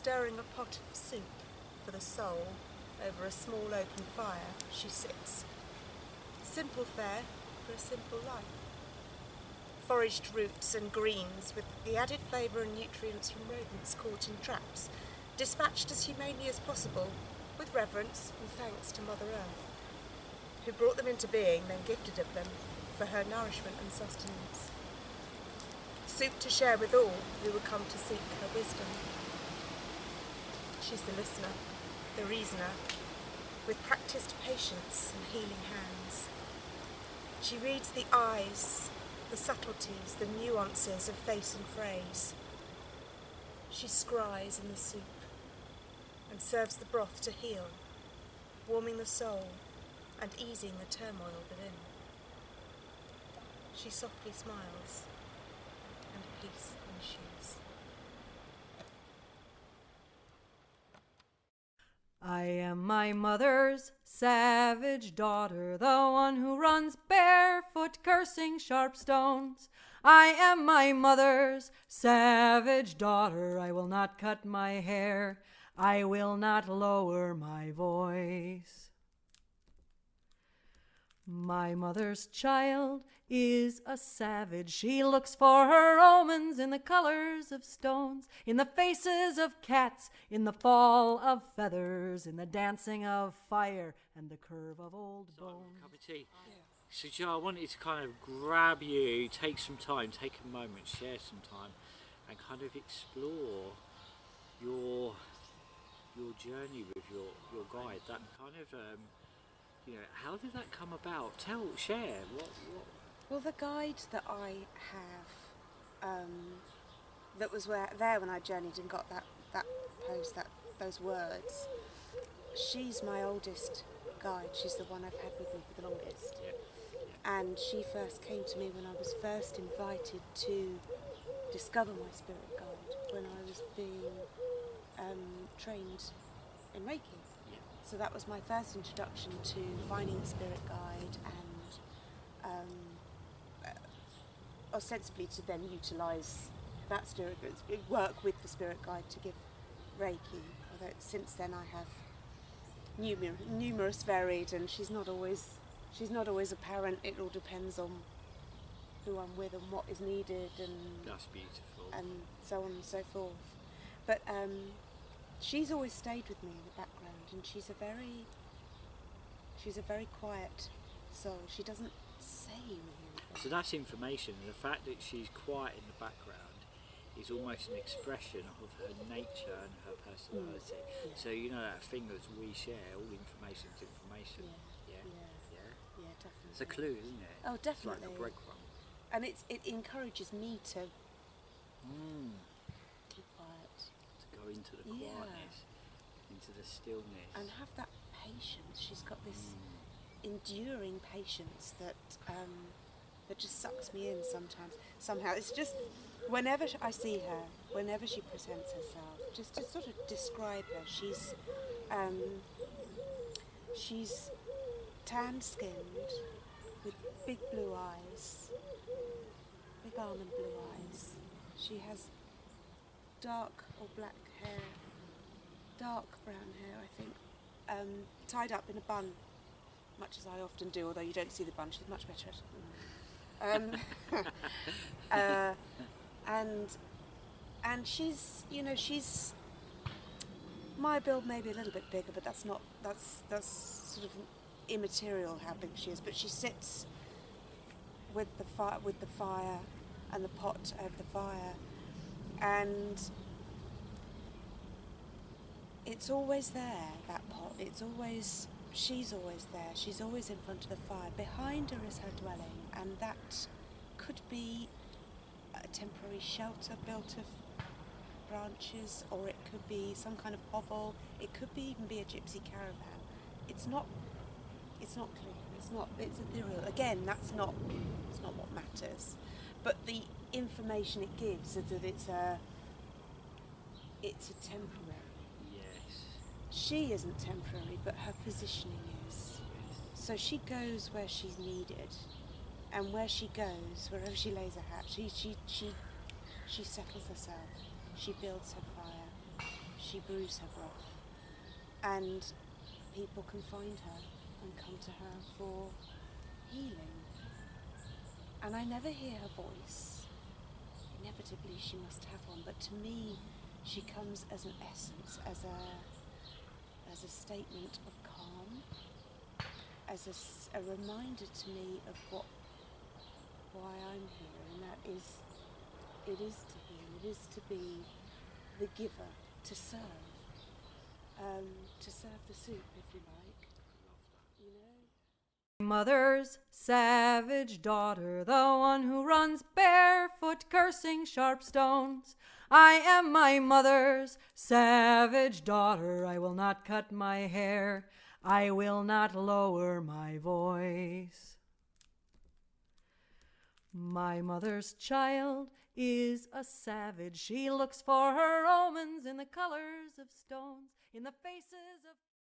Stirring a pot of soup for the soul over a small open fire, she sits. Simple fare for a simple life. Foraged roots and greens with the added flavour and nutrients from rodents caught in traps, dispatched as humanely as possible, with reverence and thanks to Mother Earth, who brought them into being, then gifted of them for her nourishment and sustenance. Soup to share with all who would come to seek her wisdom. She's the listener, the reasoner, with practised patience and healing hands. She reads the eyes, the subtleties, the nuances of face and phrase. She scries in the soup and serves the broth to heal, warming the soul and easing the turmoil within. She softly smiles, and peace ensues. I am my mother's savage daughter, the one who runs barefoot cursing sharp stones. I am my mother's savage daughter, I will not cut my hair, I will not lower my voice. My mother's child is a savage. She looks for her omens in the colors of stones, in the faces of cats, in the fall of feathers, in the dancing of fire and the curve of old bones. Cup of tea. Yeah. So Joe, I wanted to kind of grab you, take some time, take a moment, share some time, and kind of explore your journey with your guide. That kind of how did that come about? Share. What? Well, the guide that I have, that was there when I journeyed and got that post, those words. She's my oldest guide. She's the one I've had with me for the longest. Yeah. And she first came to me when I was first invited to discover my spirit guide, when I was being trained in Reiki. Yeah. So that was my first introduction to finding a spirit guide and ostensibly to then utilise that spirit guide, work with the spirit guide to give Reiki. Although since then I have numerous varied, and she's not always apparent. It all depends on who I'm with and what is needed, and that's beautiful, and so on and so forth. But she's always stayed with me in the background, and she's a very quiet soul. She doesn't say anything. So that's information, and the fact that she's quiet in the background is almost an expression of her nature and her personality. Yeah. So that thing that we share, all information is information. Yeah, definitely. It's a clue, isn't it? Oh, definitely. It's like a breadcrumb. And it encourages me to keep quiet. To go into the quietness, into the stillness. And have that patience. She's got this enduring patience that just sucks me in somehow. It's just, whenever I see her, whenever she presents herself, just to sort of describe her, she's tan-skinned with big blue eyes, big almond blue eyes. She has dark or black hair, dark brown hair, I think, tied up in a bun, much as I often do, although you don't see the bun. She's much better at it. And she's my build, maybe a little bit bigger, but that's sort of immaterial how big she is. But she sits with the fire and the pot over the fire, and it's always there, that pot. She's always there. She's always in front of the fire. Behind her is her dwelling, and that could be a temporary shelter built of branches, or it could be some kind of hovel. It could even be a gypsy caravan. It's not clear. It's ethereal. Again, it's not what matters. But the information it gives is that it's a temporary. She isn't temporary, but her positioning is. So she goes where she's needed, and where she goes, wherever she lays her hat, she settles herself. She builds her fire. she brews her broth, and people can find her and come to her for healing. And I never hear her voice. Inevitably she must have one, but to me she comes as an essence, as a statement of calm, as a reminder to me of why I'm here, and that is, it is to heal, it is to be the giver, to serve the soup, if you like. You know? Mother's savage daughter, the one who runs barefoot, cursing sharp stones. I am my mother's savage daughter. I will not cut my hair. I will not lower my voice. My mother's child is a savage. She looks for her omens in the colors of stones, in the faces of